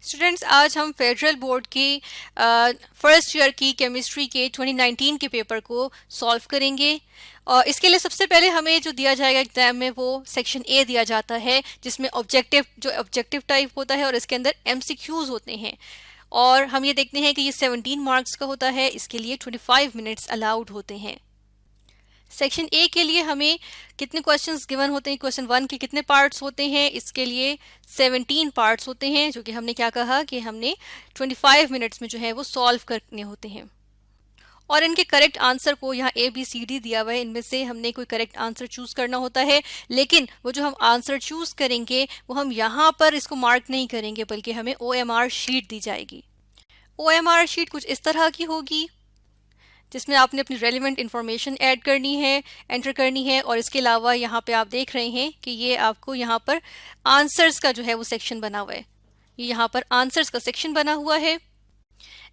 Students, आज हम federal board की फर्स्ट ईयर की केमिस्ट्री के 2019 के पेपर को सॉल्व करेंगे। और इसके लिए सबसे पहले हमें जो दिया जाएगा एग्जाम में वो सेक्शन ए दिया जाता है, जिसमें ऑब्जेक्टिव टाइप होता है और इसके अंदर एमसीक्यूज होते हैं। और हम ये देखते हैं कि ये 17 मार्क्स का होता है। इसके लिए 25 मिनट्स अलाउड होते हैं। सेक्शन ए के लिए हमें कितने क्वेश्चंस गिवन होते हैं, क्वेश्चन 1 के कितने पार्ट्स होते हैं, इसके लिए 17 पार्ट्स होते हैं, जो कि हमने क्या कहा कि हमने 25 मिनट्स में जो है वो सॉल्व करने होते हैं। और इनके करेक्ट आंसर को यहाँ ए बी सी डी दिया हुआ है, इनमें से हमने कोई करेक्ट आंसर चूज करना होता है। लेकिन वो जो हम आंसर चूज करेंगे वो हम यहाँ पर इसको मार्क नहीं करेंगे, बल्कि हमें OMR शीट दी जाएगी। OMR शीट कुछ इस तरह की होगी, जिसमें आपने अपनी रेलिवेंट इंफॉर्मेशन ऐड करनी है, एंटर करनी है। और इसके अलावा यहाँ पे आप देख रहे हैं कि ये आपको यहाँ पर आंसर्स का जो है वो सेक्शन बना हुआ है। ये यहाँ पर आंसर्स का सेक्शन बना हुआ है।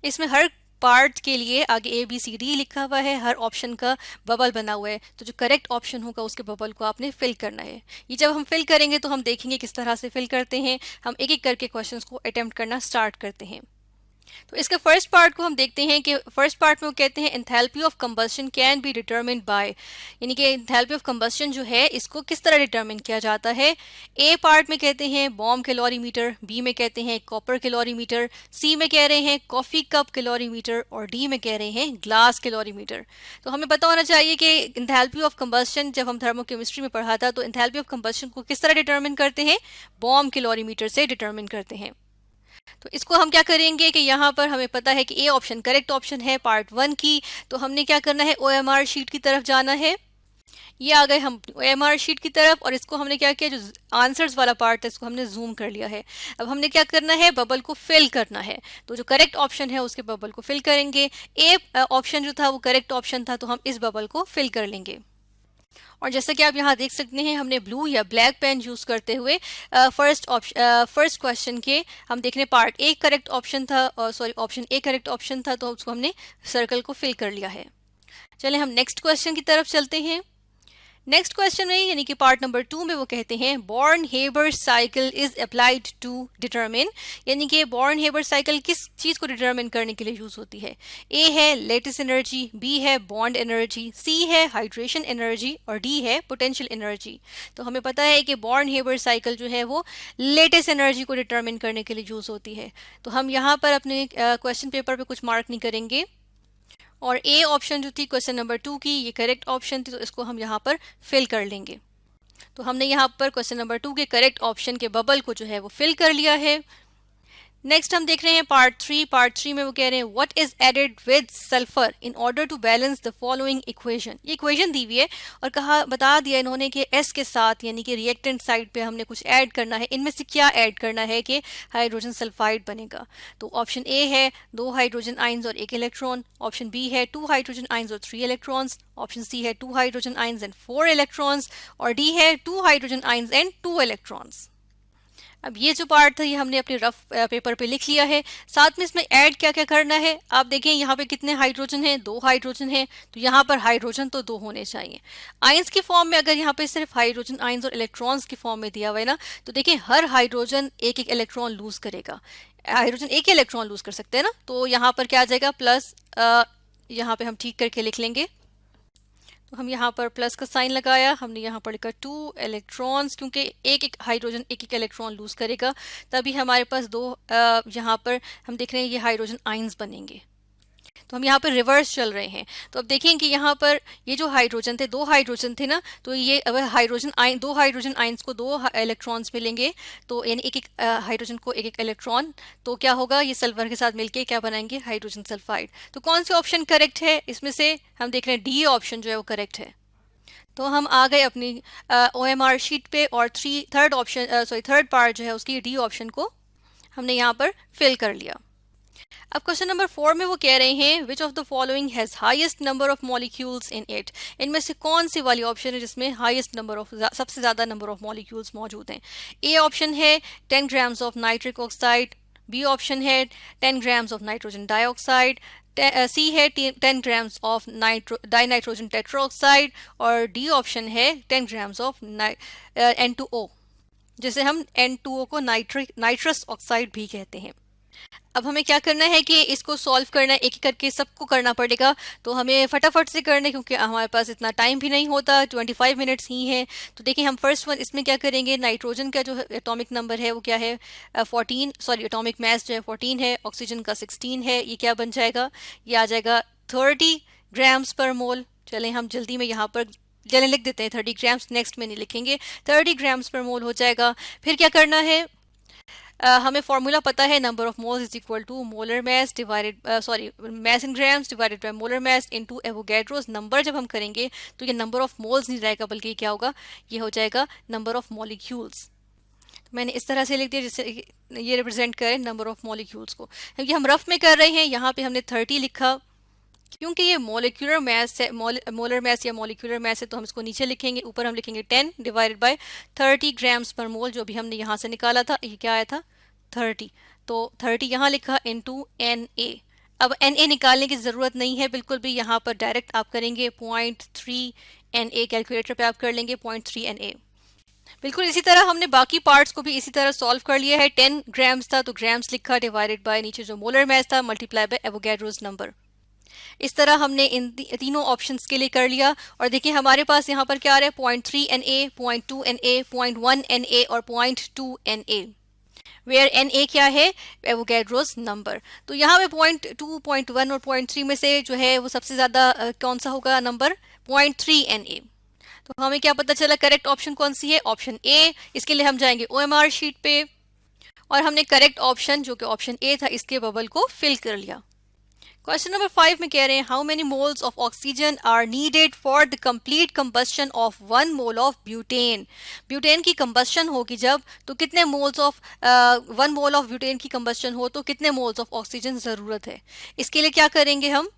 इसमें हर पार्ट के लिए आगे ABCD लिखा हुआ है, हर ऑप्शन का बबल बना हुआ है। तो जो करेक्ट ऑप्शन होगा उसके बबल को आपने फिल करना है। ये जब हम फिल करेंगे तो हम देखेंगे किस तरह से फिल करते हैं। हम एक एक करके क्वेश्चंस को अटेम्प्ट करना स्टार्ट करते हैं। तो इसके फर्स्ट पार्ट को हम देखते हैं कि फर्स्ट पार्ट में वो कहते हैं enthalpy of combustion can be determined bye, यानी कि एंथैल्पी ऑफ कंबस्शन जो है इसको किस तरह डिटरमिन किया जाता है। ए पार्ट में कहते हैं बॉम्ब कैलोरीमीटर, बी में कहते हैं कॉपर कैलोरीमीटर, सी में कह रहे हैं कॉफी कप कैलोरीमीटर और डी में कह रहे हैं ग्लास कैलोरीमीटर। तो हमें पता होना चाहिए कि एंथैल्पी ऑफ कंबस्शन जब हम थर्मोकेमिस्ट्री में पढ़ा था तो एंथैल्पी ऑफ कंबस्शन को किस तरह डिटरमिन करते हैं, बॉम्ब कैलोरीमीटर से डिटरमिन करते हैं। तो इसको हम क्या करेंगे कि यहाँ पर हमें पता है कि ए ऑप्शन करेक्ट ऑप्शन है पार्ट 1 की। तो हमने क्या करना है, OMR शीट की तरफ जाना है। ये आ गए हम OMR शीट की तरफ, और इसको हमने क्या किया, जो आंसर्स वाला पार्ट है इसको हमने जूम कर लिया है। अब हमने क्या करना है, बबल को फिल करना है। तो जो करेक्ट ऑप्शन है उसके बबल को फिल करेंगे। ए ऑप्शन जो था वो करेक्ट ऑप्शन था, तो हम इस बबल को फिल कर लेंगे। और जैसा कि आप यहाँ देख सकते हैं, हमने ब्लू या ब्लैक पेन यूज करते हुए फर्स्ट क्वेश्चन के हम देख रहे हैं पार्ट ए करेक्ट ऑप्शन था, sorry option A correct option था, तो उसको हमने सर्कल को फिल कर लिया है। चलिए हम नेक्स्ट क्वेश्चन की तरफ चलते हैं। नेक्स्ट क्वेश्चन में यानी कि पार्ट नंबर 2 में वो कहते हैं Born Haber cycle is applied to determine, यानी कि बॉर्न हेबर साइकिल किस चीज को डिटरमिन करने के लिए यूज होती है। ए है लेटिस एनर्जी, बी है बॉन्ड एनर्जी, सी है हाइड्रेशन एनर्जी और डी है पोटेंशियल एनर्जी। तो हमें पता है कि बॉर्न हेबर साइकिल जो है वो लेटिस एनर्जी को डिटरमिन करने के लिए यूज होती है। तो हम यहाँ पर अपने क्वेश्चन पेपर पे कुछ मार्क नहीं करेंगे। और ए ऑप्शन जो थी क्वेश्चन नंबर 2 की, ये करेक्ट ऑप्शन थी, तो इसको हम यहाँ पर फिल कर लेंगे। तो हमने यहाँ पर क्वेश्चन नंबर 2 के करेक्ट ऑप्शन के बबल को जो है वो फिल कर लिया है। नेक्स्ट हम देख रहे हैं पार्ट 3 में वो कह रहे हैं what is added with sulphur in order to balance the following equation. ये इक्वेशन दी हुई है और बता दिया इन्होंने कि एस के साथ यानी कि रिएक्टेंट साइड पे हमने कुछ ऐड करना है। इनमें से क्या ऐड करना है कि हाइड्रोजन सल्फाइड बनेगा। तो ऑप्शन ए है 2 हाइड्रोजन आइंस और 1 इलेक्ट्रॉन, ऑप्शन बी है 2 हाइड्रोजन आइंस और 3 इलेक्ट्रॉन्स, ऑप्शन सी है 2 हाइड्रोजन आइंस एंड 4 इलेक्ट्रॉन्स और डी है 2 हाइड्रोजन आइंस एंड 2 इलेक्ट्रॉन्स। अब ये जो पार्ट था ये हमने अपने रफ पेपर पे लिख लिया है। साथ में इसमें ऐड क्या क्या करना है, आप देखें यहाँ पे कितने हाइड्रोजन हैं, 2 हाइड्रोजन हैं, तो यहाँ पर हाइड्रोजन तो 2 होने चाहिए। आइंस की फॉर्म में अगर यहाँ पे सिर्फ हाइड्रोजन आइंस और इलेक्ट्रॉन्स की फॉर्म में दिया हुआ है ना, तो देखिए हर हाइड्रोजन एक एक इलेक्ट्रॉन लूज करेगा। हाइड्रोजन एक ही इलेक्ट्रॉन लूज कर सकते हैं ना, तो यहाँ पर क्या आ जाएगा प्लस, यहाँ पे हम ठीक करके लिख लेंगे। तो हम यहाँ पर प्लस का साइन लगाया, हमने यहाँ पर लिखा 2 इलेक्ट्रॉन्स, क्योंकि एक एक हाइड्रोजन एक एक इलेक्ट्रॉन लूज करेगा, तभी हमारे पास 2 यहाँ पर हम देख रहे हैं ये हाइड्रोजन आइंस बनेंगे। तो हम यहाँ पर रिवर्स चल रहे हैं। तो अब देखें कि यहाँ पर ये जो हाइड्रोजन थे 2 हाइड्रोजन थे ना, तो ये अब हाइड्रोजन आइन 2 हाइड्रोजन आइंस को 2 इलेक्ट्रॉन्स मिलेंगे, तो यानी एक एक हाइड्रोजन को एक एक इलेक्ट्रॉन, तो क्या होगा ये सल्फर के साथ मिलके क्या बनाएंगे, हाइड्रोजन सल्फाइड। तो कौन से ऑप्शन करेक्ट है, इसमें से हम देख रहे हैं डी ऑप्शन जो है वो करेक्ट है। तो हम आ गए अपनी OMR शीट पे और थर्ड पार्ट जो है उसकी डी ऑप्शन को हमने यहाँ पर फिल कर लिया। अब क्वेश्चन नंबर 4 में वो कह रहे हैं which of the following has highest number of molecules in it. इनमें से कौन सी वाली ऑप्शन है जिसमें हाईएस्ट नंबर ऑफ सबसे ज्यादा नंबर ऑफ मॉलिक्यूल्स मौजूद हैं। ए ऑप्शन है 10 grams of nitric oxide, B option है 10 grams of nitrogen dioxide, C है 10 ग्राम्स ऑफ डाइनाइट्रोजन टेट्राऑक्साइड और डी ऑप्शन है 10 ग्राम्स ऑफ N2O, जिसे हम N2O को नाइट्रस ऑक्साइड भी कहते हैं। अब हमें क्या करना है कि इसको सॉल्व करना है, एक एक करके सबको करना पड़ेगा। तो हमें फटाफट से करना है क्योंकि हमारे पास इतना टाइम भी नहीं होता, 25 मिनट्स ही है। तो देखिए हम फर्स्ट वन इसमें क्या करेंगे, नाइट्रोजन का जो एटॉमिक नंबर है वो क्या है, 14, सॉरी एटॉमिक मास जो है 14 है, ऑक्सीजन का 16 है। ये क्या बन जाएगा, ये आ जाएगा 30 ग्राम्स पर मोल। चलें हम जल्दी में यहाँ पर चलें लिख देते हैं 30 ग्राम्स, नेक्स्ट में नहीं लिखेंगे, 30 ग्राम्स पर मोल हो जाएगा। फिर क्या करना है, हमें फॉर्मूला पता है, number of moles is equal to molar mass divided, sorry mass in grams divided by molar mass into Avogadro's number. जब हम करेंगे तो ये नंबर ऑफ मोल्स नहीं रहेगा बल्कि क्या होगा, ये हो जाएगा नंबर ऑफ मॉलिक्यूल्स। तो मैंने इस तरह से लिख दिया जिससे ये रिप्रेजेंट करे नंबर ऑफ मॉलिक्यूल्स को, क्योंकि हम रफ में कर रहे हैं। यहाँ पे हमने 30 लिखा क्योंकि ये मोलिकुलर मैस है, मोलर मैस या मोलिकुलर मैस है, तो हम इसको नीचे लिखेंगे, ऊपर हम लिखेंगे 10 डिवाइडेड बाय 30 ग्राम्स पर मोल, जो भी हमने यहाँ से निकाला था, ये क्या आया था 30। तो 30 यहाँ लिखा इनटू Na। अब Na निकालने की ज़रूरत नहीं है बिल्कुल भी, यहाँ पर डायरेक्ट आप करेंगे 0.3 Na, कैलकुलेटर पे आप कर लेंगे 0.3 Na। बिल्कुल इसी तरह हमने बाकी पार्ट्स को भी इसी तरह सॉल्व कर लिया है। 10 ग्राम्स था तो ग्राम्स लिखा डिवाइडेड बाय नीचे जो मोलर मैस था मल्टीप्लाई बाय एवोगैड्रोस नंबर। इस तरह हमने इन तीनों ऑप्शंस के लिए कर लिया। और देखिए हमारे पास यहाँ पर क्या आ रहा है, 0.3 Na, 0.2 Na, 0.1 Na और 0.2 Na, वेयर Na क्या है, एवोगैड्रोस नंबर। तो यहाँ पे 0.2, 0.1 और 0.3 में से जो है वो सबसे ज़्यादा कौन सा होगा नंबर, 0.3 Na। तो हमें क्या पता चला, करेक्ट ऑप्शन कौन सी है, ऑप्शन ए। इसके लिए हम जाएंगे OMR शीट पे और हमने करेक्ट ऑप्शन जो कि ऑप्शन ए था इसके बबल को फिल कर लिया। क्वेश्चन नंबर 5 में कह रहे हैं, how many moles of oxygen are needed for the complete combustion of 1 mole of butane. Butane की कंबस्शन होगी जब, तो कितने moles of 1 mole of butane की कंबस्शन हो तो कितने मोल्स ऑफ ऑक्सीजन ज़रूरत है। इसके लिए क्या करेंगे, हम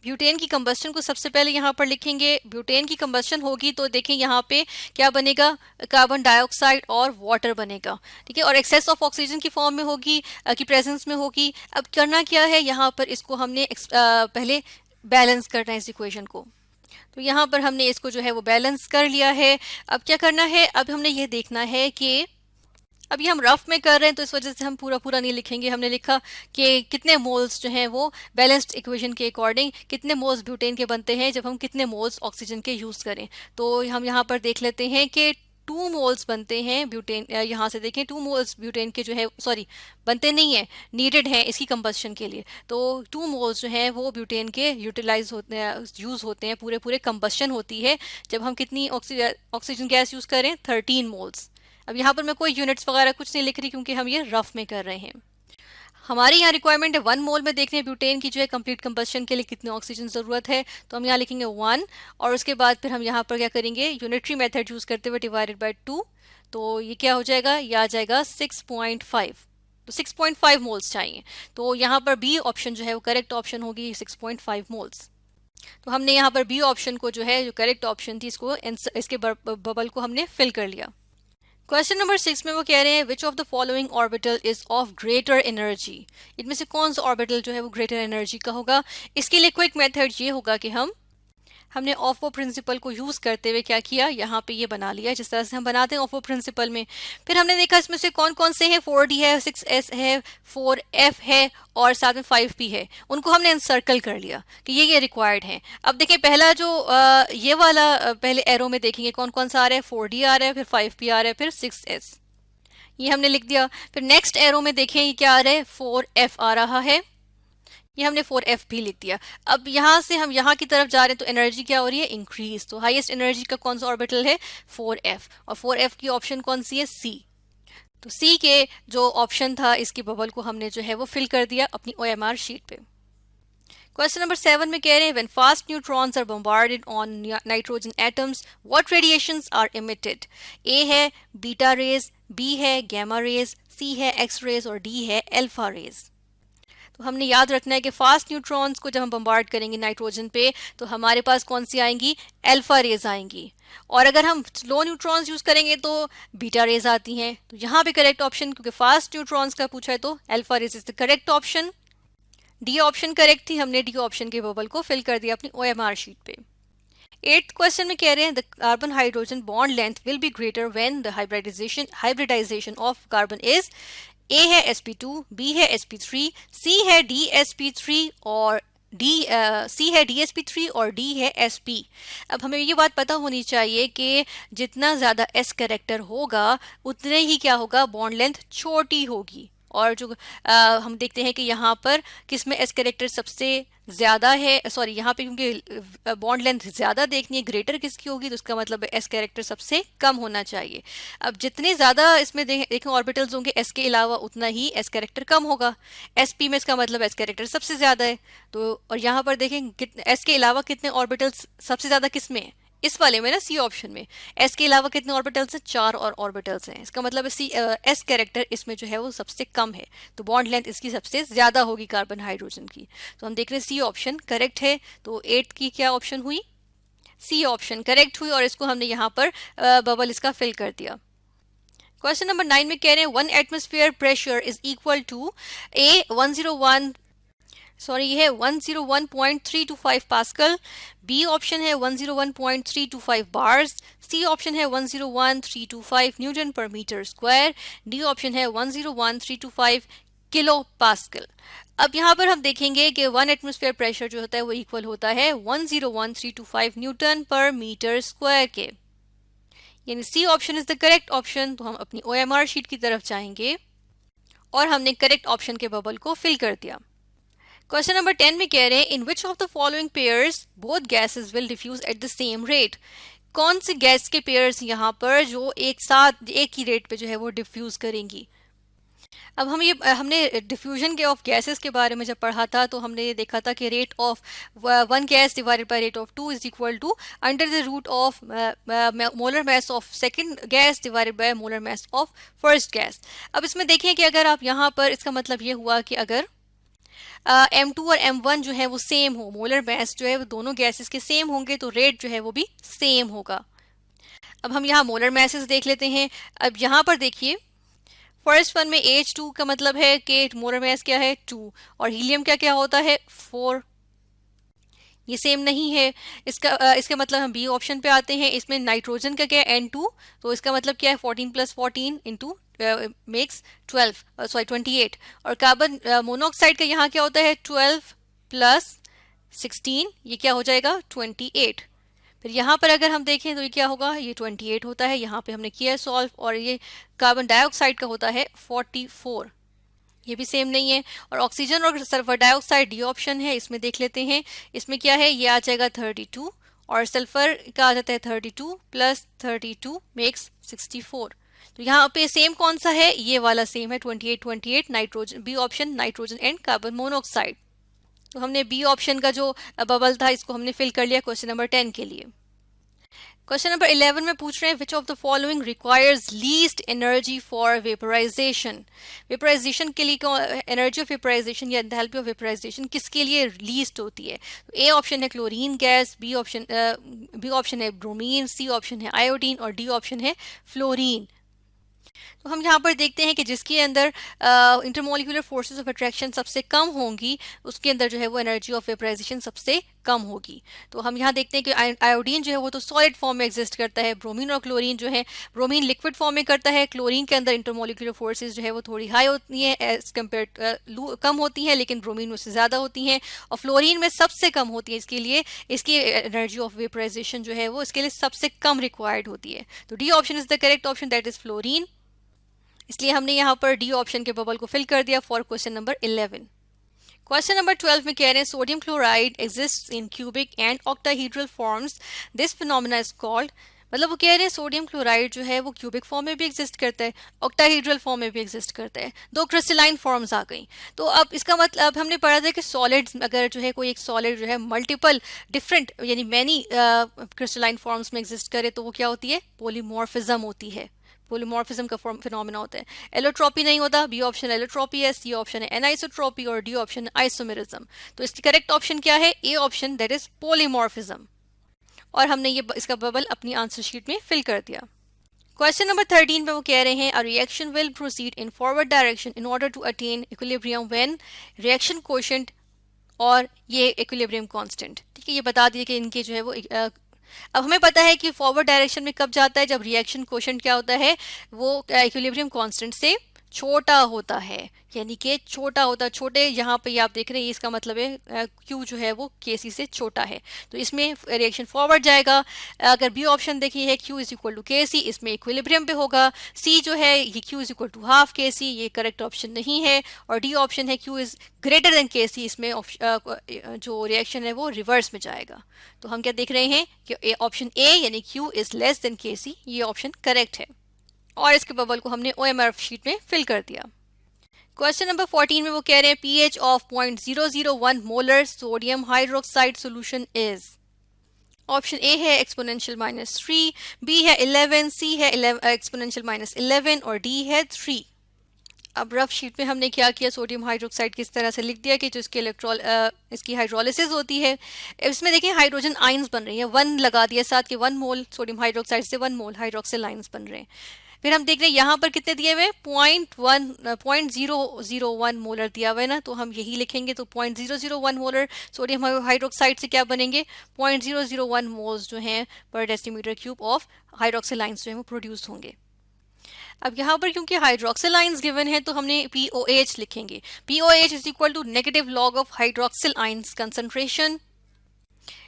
ब्यूटेन की कंबस्शन को सबसे पहले यहाँ पर लिखेंगे। ब्यूटेन की कंबस्शन होगी तो देखें यहाँ पे क्या बनेगा, कार्बन डाइऑक्साइड और वाटर बनेगा, ठीक है, और एक्सेस ऑफ ऑक्सीजन की फॉर्म में होगी, की प्रेजेंस में होगी। अब करना क्या है, यहाँ पर इसको हमने पहले बैलेंस करना है इस इक्वेशन को। तो यहाँ पर हमने इसको जो है वो बैलेंस कर लिया है। अब क्या करना है, अब हमने ये देखना है कि अभी हम रफ में कर रहे हैं तो इस वजह से हम पूरा पूरा नहीं लिखेंगे। हमने लिखा कि कितने मोल्स जो हैं वो बैलेंस्ड इक्वेशन के अकॉर्डिंग कितने मोल्स ब्यूटेन के बनते हैं जब हम कितने मोल्स ऑक्सीजन के यूज़ करें। तो हम यहाँ पर देख लेते हैं कि 2 मोल्स बनते हैं ब्यूटेन, यहाँ से देखें 2 मोल्स ब्यूटेन के जो है, सॉरी बनते नहीं है, नीडेड हैं इसकी कंबस्शन के लिए। तो 2 मोल्स जो हैं वो ब्यूटेन के यूटिलाइज होते हैं, यूज़ होते हैं, पूरे पूरे कंबस्शन होती है जब हम कितनी ऑक्सीजन गैस यूज़ करें, 13 मोल्स। अब यहाँ पर मैं कोई यूनिट्स वगैरह कुछ नहीं लिख रही क्योंकि हम ये रफ में कर रहे हैं। हमारी यहाँ रिक्वायरमेंट है 1 मोल में देखने ब्यूटेन की जो है कंप्लीट कंबस्शन के लिए कितनी ऑक्सीजन ज़रूरत है। तो हम यहाँ लिखेंगे 1 और उसके बाद फिर हम यहाँ पर क्या करेंगे, यूनिटरी मेथड यूज़ करते हुए डिवाइडेड बाय 2। तो ये क्या हो जाएगा, ये आ जाएगा 6.5। तो 6.5 मोल्स चाहिए। तो यहाँ पर बी ऑप्शन जो है वो करेक्ट ऑप्शन होगी, 6.5 मोल्स। तो हमने यहाँ पर बी ऑप्शन को जो है जो करेक्ट ऑप्शन थी इसको इसके बबल को हमने फिल कर लिया। क्वेश्चन नंबर 6 में वो कह रहे हैं, which of the following orbital is of greater energy. इनमें से कौन सा ऑर्बिटल जो है वो ग्रेटर एनर्जी का होगा। इसके लिए क्विक मेथड ये होगा कि हमने ऑफो प्रिंसिपल को यूज़ करते हुए क्या किया, यहाँ पे ये बना लिया जिस तरह से हम बनाते हैं ऑफो प्रिंसिपल में। फिर हमने देखा इसमें से कौन कौन से हैं, 4D है, 6S है, 4F है और साथ में 5P है। उनको हमने एनसर्कल कर लिया कि ये रिक्वायर्ड हैं। अब देखिए पहला जो ये वाला पहले एरो में देखेंगे कौन कौन सा आ रहा है, 4D आ रहा है, फिर 5P आ रहा है, फिर 6S, ये हमने लिख दिया। फिर नेक्स्ट एरो में देखें ये क्या आ रहा है, 4F आ रहा है, ये हमने 4F भी लिख दिया। अब यहाँ से हम यहाँ की तरफ जा रहे हैं तो एनर्जी क्या हो रही है, इंक्रीज। तो हाईएस्ट एनर्जी का कौन सा ऑर्बिटल है, 4F, और 4F की ऑप्शन कौन सी है, C। तो C के जो ऑप्शन था इसकी बबल को हमने जो है वो फिल कर दिया अपनी OMR शीट पे। क्वेश्चन नंबर 7 में कह रहे हैं, when fast neutrons are bombarded on nitrogen atoms what radiations are emitted. A है बीटा रेज, बी है गामा रेज, सी है एक्स रेज और डी है अल्फा रेज। तो हमने याद रखना है कि फास्ट न्यूट्रॉन्स को जब हम बम्बार्ड करेंगे नाइट्रोजन पे तो हमारे पास कौन सी आएंगी, अल्फा रेज आएंगी। और अगर हम स्लो न्यूट्रॉन्स यूज करेंगे तो बीटा रेज आती हैं। तो यहाँ पे करेक्ट ऑप्शन, क्योंकि फास्ट न्यूट्रॉन्स का पूछा है तो alpha rays is the correct option. D option correct थी, हमने डी ऑप्शन के बबल को फिल कर दिया अपनी OMR शीट पे। 8th क्वेश्चन में कह रहे हैं, the carbon hydrogen bond length will be greater when the hybridisation of carbon is A है sp2, बी है sp3, सी है dsp3 और सी है dsp3 और डी है sp। अब हमें ये बात पता होनी चाहिए कि जितना ज़्यादा s कैरेक्टर होगा उतने ही क्या होगा, बॉन्ड लेंथ छोटी होगी। और जो हम देखते हैं कि यहाँ पर किस में एस कैरेक्टर सबसे ज़्यादा है, सॉरी यहाँ पे क्योंकि बॉन्ड लेंथ ज़्यादा देखनी है, ग्रेटर किसकी होगी, तो इसका मतलब एस कैरेक्टर सबसे कम होना चाहिए। अब जितने ज़्यादा इसमें देखें ऑर्बिटल्स होंगे एस के अलावा, उतना ही एस कैरेक्टर कम होगा। एस पी में इसका मतलब एस कैरेक्टर सबसे ज़्यादा है। तो और यहाँ पर देखें एस के अलावा कितने ऑर्बिटल्स सबसे ज़्यादा किस में है, इस वाले में ना, सी ऑप्शन में। एस के अलावा कितने ऑर्बिटल्स हैं, 4 और ऑर्बिटल्स हैं। इसका मतलब सी एस कैरेक्टर इसमें जो है वो सबसे कम है, तो बॉन्ड लेंथ इसकी सबसे ज्यादा होगी कार्बन हाइड्रोजन की। तो हम देख रहे हैं सी ऑप्शन करेक्ट है। तो 8 की क्या ऑप्शन हुई, सी ऑप्शन करेक्ट हुई, और इसको हमने यहाँ पर बबल इसका फिल कर दिया। क्वेश्चन नंबर 9 में कह रहे हैं 1 atmosphere pressure is equal to A 101, sorry ये है 101.325 पास्कल, बी ऑप्शन है 101.325 बार्स, सी ऑप्शन है 101.325 न्यूटन पर मीटर स्क्वायर, डी ऑप्शन है 101.325 किलो पास्कल। अब यहाँ पर हम देखेंगे कि 1 एटमॉस्फेयर प्रेशर जो होता है वो इक्वल होता है 101.325 न्यूटन पर मीटर स्क्वायर के, यानी C option is the correct option. तो हम अपनी OMR शीट की तरफ जाएंगे और हमने करेक्ट ऑप्शन के बबल को फिल कर दिया। क्वेश्चन नंबर 10 में कह रहे हैं in which of the following pairs both gases will diffuse at the same rate. कौन सी गैस के पेयर्स यहाँ पर जो एक साथ एक ही रेट पे जो है वो डिफ्यूज करेंगी। अब हमने डिफ्यूजन के ऑफ गैसेस के बारे में जब पढ़ा था तो हमने ये देखा था कि rate of one gas divided by rate of 2 is equal to under the root of molar mass of second gas divided by molar mass of first gas. अब इसमें देखिए कि अगर आप यहाँ पर, इसका मतलब ये हुआ कि अगर M2 और M1 जो है वो सेम हो, मोलर मास जो है वो दोनों गैसेस के सेम होंगे, तो रेट जो है वो भी सेम होगा। अब हम यहाँ मोलर मासेस देख लेते हैं। अब यहाँ पर देखिए फर्स्ट वन में H2 का मतलब है कि मोलर मास क्या है 2, और हीलियम क्या क्या होता है 4, ये सेम नहीं है। इसका मतलब हम बी ऑप्शन पे आते हैं। इसमें नाइट्रोजन का क्या है N2, तो इसका मतलब क्या है 14 + 14 इंटू मेक्स 12, सॉरी 28। और कार्बन मोनोऑक्साइड का यहाँ क्या होता है 12 + 16, ये क्या हो जाएगा 28। फिर यहाँ पर अगर हम देखें तो ये क्या होगा, ये 28 होता है, यहाँ पे हमने किया है सॉल्व। और ये कार्बन डाइऑक्साइड का होता है 44, ये भी सेम नहीं है। और ऑक्सीजन और सल्फर डाइऑक्साइड डी ऑप्शन है, इसमें देख लेते हैं। इसमें क्या है, ये आ जाएगा 32, और सल्फर का आ जाता है 32 + 32 मेक्स 64। तो यहाँ पे सेम कौन सा है, ये वाला सेम है 28 nitrogen, B option nitrogen and carbon monoxide. तो हमने बी ऑप्शन का जो बबल था इसको हमने फिल कर लिया क्वेश्चन नंबर 10 के लिए। क्वेश्चन नंबर 11 में पूछ रहे हैं which of the following requires least energy for vaporization. Vaporization के लिए एनर्जी ऑफ वेपराइजेशन या एंथैल्पी ऑफ वेपराइजेशन किसके लिए लीस्ट होती है। तो ए ऑप्शन है क्लोरीन गैस, बी ऑप्शन है ब्रोमीन, सी ऑप्शन है आयोडीन और डी ऑप्शन है फ्लोरीन। तो हम यहाँ पर देखते हैं कि जिसके अंदर इंटरमोलिकुलर फोर्सेस ऑफ अट्रैक्शन सबसे कम होंगी उसके अंदर जो है वो एनर्जी ऑफ वेपराइजेशन सबसे कम होगी। तो हम यहाँ देखते हैं कि आयोडीन जो है वो तो सॉलिड फॉर्म में एग्जिस्ट करता है, ब्रोमीन और क्लोरीन जो है, ब्रोमीन लिक्विड फॉर्म में करता है, क्लोरीन के अंदर इंटरमोलिकुलर फोर्सेस जो है वो थोड़ी हाई होती हैं एज कम्पेयर कम होती हैं, लेकिन ब्रोमीन में उससे ज़्यादा होती हैं, और फ्लोरीन में सबसे कम होती है। इसके लिए इसकी एनर्जी ऑफ वेपराइजेशन जो है वो इसके लिए सबसे कम रिक्वायर्ड होती है। तो D option is the correct option, that is fluorine. इसलिए हमने यहाँ पर डी ऑप्शन के बबल को फिल कर दिया for question number 11। Question number 12 में कह रहे हैं sodium chloride exists in cubic and octahedral forms, this phenomena is called. मतलब वो कह रहे हैं सोडियम क्लोराइड जो है वो क्यूबिक फॉर्म में भी एग्जिस्ट करता है, ऑक्टाहेड्रल फॉर्म में भी एग्जिस्ट करता है, दो क्रिस्टलाइन फॉर्म्स आ गई। तो अब इसका मतलब हमने पढ़ा था कि सॉलिड्स अगर जो है कोई एक सॉलिड जो है मल्टीपल डिफरेंट यानी मैनी क्रिस्टलाइन फॉर्म्स में एग्जिस्ट करे तो वो क्या होती है, पॉलीमॉर्फिज्म होती है। पॉलीमॉर्फिज्म का फिनोमेना होता है। एलोट्रॉपी नहीं होता, बी ऑप्शन एलोट्रॉपी है, सी ऑप्शन है एनाइसोट्रॉपी और डी ऑप्शन आइसोमेरिज्म। तो इसकी करेक्ट ऑप्शन क्या है, A option, that is polymorphism. और हमने ये इसका बबल अपनी आंसर शीट में फिल कर दिया। क्वेश्चन नंबर 13 पे वो कह रहे हैं a reaction will proceed in forward direction in order to attain equilibrium when reaction coefficient और ये इक्विलिब्रियम कांस्टेंट। ठीक है, ये बता दिए कि इनके जो है वो अब हमें पता है कि फॉरवर्ड डायरेक्शन में कब जाता है, जब रिएक्शन कोएफिशिएंट क्या होता है वो इक्विलिब्रियम कांस्टेंट से छोटा होता है, यानी कि छोटा होता है, छोटे यहाँ पे आप देख रहे हैं, इसका मतलब है Q जो है वो KC से छोटा है, तो इसमें रिएक्शन फॉरवर्ड जाएगा। अगर बी ऑप्शन देखिए है Q is equal to KC, इसमें इक्विलिब्रियम पे होगा। सी जो है ये Q is equal to half KC, ये करेक्ट ऑप्शन नहीं है। और डी ऑप्शन है Q is greater than KC, इसमें जो रिएक्शन है वो रिवर्स में जाएगा। तो हम क्या देख रहे हैं कि ऑप्शन ए यानी Q is less than KC, ये ऑप्शन करेक्ट है और इसके बबल को हमने OMR शीट में फिल कर दिया। क्वेश्चन नंबर 14 में वो कह रहे हैं pH of 0.001 molar sodium hydroxide solution is. Option A है एक्सपोनेंशियल -3, बी है 11, सी है एक्सपोनेंशियल -11 और डी है 3। अब रफ शीट में हमने क्या किया, सोडियम हाइड्रोक्साइड किस तरह से लिख दिया कि जो इसकी हाइड्रोलिसिस होती है, इसमें देखिए हाइड्रोजन आइंस बन रही है, 1 लगा दिया साथ के 1 मोल सोडियम हाइड्रोक्साइड से 1 मोल हाइड्रोक्सिल आइंस बन रहे हैं। फिर हम देख रहे हैं यहाँ पर कितने दिए हुए, 0.001 मोलर दिया हुआ है ना, तो हम यही लिखेंगे। तो 0.001 मोलर सोडियम हाइड्रोक्साइड से क्या बनेंगे, 0.001 मोल्स जो हैं पर decimetre cube of hydroxyl ions जो है वो प्रोड्यूस होंगे। अब यहाँ पर क्योंकि हाइड्रोक्सिल आइंस गिवन है तो हमने POH लिखेंगे। POH is equal to negative log of hydroxyl ions concentration.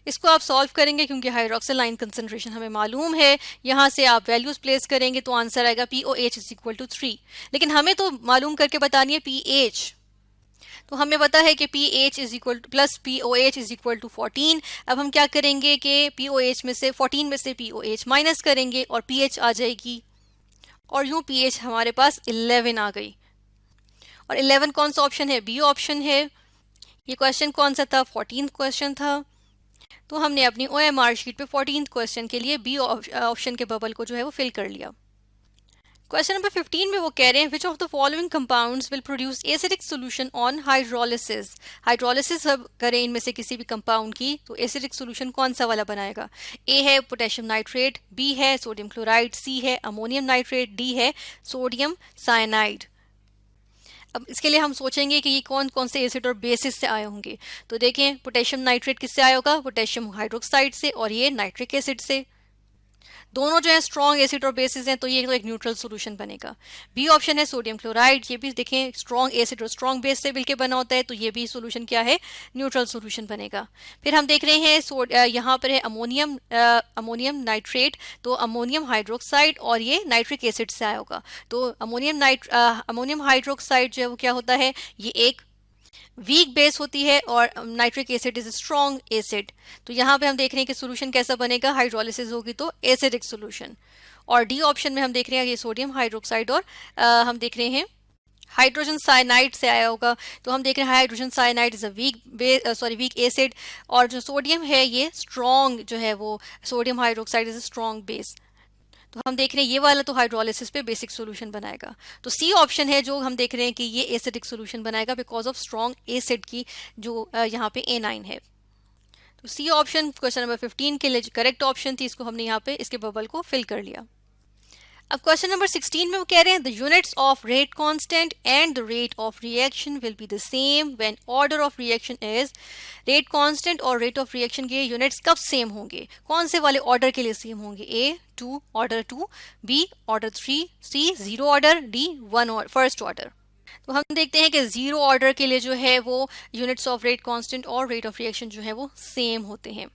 इसको आप सॉल्व करेंगे क्योंकि हाइड्रोक्सिल आयन कंसंट्रेशन हमें मालूम है, यहाँ से आप वैल्यूज प्लेस करेंगे तो आंसर आएगा POH इज इक्वल टू 3। लेकिन हमें तो मालूम करके बतानी है pH, तो हमें पता है कि pH is equal to plus POH is equal to 14। अब हम क्या करेंगे कि POH में से 14 में से POH माइनस करेंगे और pH आ जाएगी, और यूं pH हमारे पास 11 आ गई। और 11 कौन सा ऑप्शन है, बी ऑप्शन है। ये क्वेश्चन कौन सा था, 14th क्वेश्चन था। तो हमने अपनी OMR शीट पे 14th क्वेश्चन के लिए बी ऑप्शन के बबल को जो है वो फिल कर लिया। क्वेश्चन नंबर 15 में वो कह रहे हैं which of the following compounds will produce acidic solution on hydrolysis. Hydrolysis अब करें इनमें से किसी भी कंपाउंड की तो एसिडिक सॉल्यूशन कौन सा वाला बनाएगा। ए है पोटेशियम नाइट्रेट, बी है सोडियम क्लोराइड, सी है अमोनियम नाइट्रेट, डी है सोडियम साइनाइड। अब इसके लिए हम सोचेंगे कि ये कौन कौन से एसिड और बेसिस से आए होंगे। तो देखें पोटेशियम नाइट्रेट किससे आया होगा, पोटेशियम हाइड्रोक्साइड से, और ये नाइट्रिक एसिड से। दोनों जो है स्ट्रॉन्ग एसिड और बेसिस हैं, तो ये तो एक न्यूट्रल सॉल्यूशन बनेगा। बी ऑप्शन है सोडियम क्लोराइड, ये भी देखें स्ट्रॉन्ग एसिड और स्ट्रॉन्ग बेस से मिलकर बना होता है, तो ये भी सॉल्यूशन क्या है, न्यूट्रल सॉल्यूशन बनेगा। फिर हम देख रहे हैं यहाँ पर है अमोनियम नाइट्रेट, तो अमोनियम हाइड्रोक्साइड और ये नाइट्रिक एसिड से आया होगा। तो अमोनियम हाइड्रोक्साइड जो है वो क्या होता है, ये एक वीक बेस होती है और nitric acid is strong acid. तो यहाँ पे हम देख रहे हैं कि सोल्यूशन कैसा बनेगा, हाइड्रोलिसिस होगी तो एसिडिक सोल्यूशन। और डी ऑप्शन में हम देख रहे हैं ये सोडियम हाइड्रोक्साइड और हम देख रहे हैं हाइड्रोजन साइनाइड से आया होगा। तो हम देख रहे हैं hydrogen cyanide is a weak acid, और जो सोडियम है ये स्ट्रॉन्ग जो है वो sodium hydroxide is a strong base. तो हम देख रहे हैं ये वाला तो हाइड्रोलिसिस पे बेसिक सॉल्यूशन बनाएगा। तो सी ऑप्शन है जो हम देख रहे हैं कि ये एसिडिक सॉल्यूशन बनाएगा बिकॉज ऑफ स्ट्रॉन्ग एसिड की जो यहाँ पे A9 है। तो सी ऑप्शन क्वेश्चन नंबर 15 के लिए करेक्ट ऑप्शन थी, इसको हमने यहाँ पे इसके बबल को फिल कर लिया। अब क्वेश्चन नंबर 16 में वो कह रहे हैं the units of rate constant and the rate of reaction will be the same when order of reaction is. Rate constant और रेट ऑफ रिएक्शन के यूनिट्स कब सेम होंगे, कौन से वाले ऑर्डर के लिए सेम होंगे, ए 2 ऑर्डर 2, बी ऑर्डर 3, सी 0 ऑर्डर, डी 1 फर्स्ट ऑर्डर। तो हम देखते हैं कि 0 ऑर्डर के लिए जो है वो यूनिट्स ऑफ रेट कांस्टेंट और रेट ऑफ रिएक्शन जो है वो सेम होते हैं,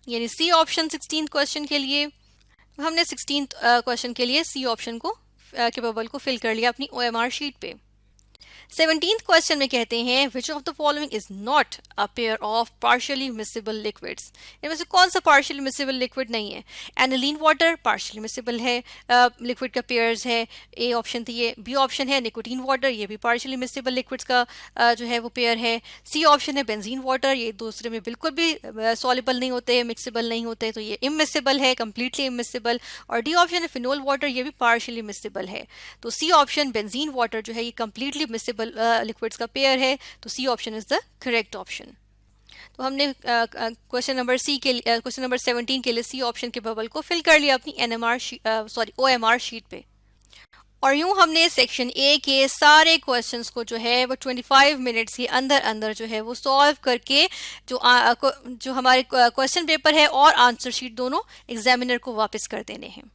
यानी सी ऑप्शन 16 क्वेश्चन के लिए। हमने 16th क्वेश्चन के लिए सी ऑप्शन को के बबल को फिल कर लिया अपनी OMR शीट पे। 17th क्वेश्चन में कहते हैं which of the following is not a pair of partially miscible liquids. इनमें से कौन सा पार्शियली मिसिबल लिक्विड नहीं है। एनिलीन वाटर पार्शियली मिसिबल है, लिक्विड का पेयर्स है, ए ऑप्शन थी ये। बी ऑप्शन है निकोटीन वाटर, ये भी पार्शियली मिसिबल लिक्विड्स का जो है वो पेयर है। सी ऑप्शन है बेंजीन वाटर, ये दूसरे में बिल्कुल भी सॉल्युबल नहीं होते, मिक्सिबल नहीं होते, तो ये इमिसिबल है, कंप्लीटली इमिसिबल। और डी ऑप्शन है फिनोल वाटर, ये भी पार्शियली मिसिबल है। तो सी ऑप्शन बेंजीन वाटर जो है ये कंप्लीटली मिसिबल लिक्विड्स का पेयर है, तो C option is the correct option. तो हमने क्वेश्चन नंबर 17 के लिए सी ऑप्शन के बबल को फिल कर लिया अपनी OMR शीट पे। और यूं हमने सेक्शन ए के सारे क्वेश्चंस को जो है वो 25 मिनट्स के अंदर अंदर जो है वो सॉल्व करके जो हमारे क्वेश्चन पेपर है और आंसर शीट दोनों एग्जामिनर को वापस कर देने हैं।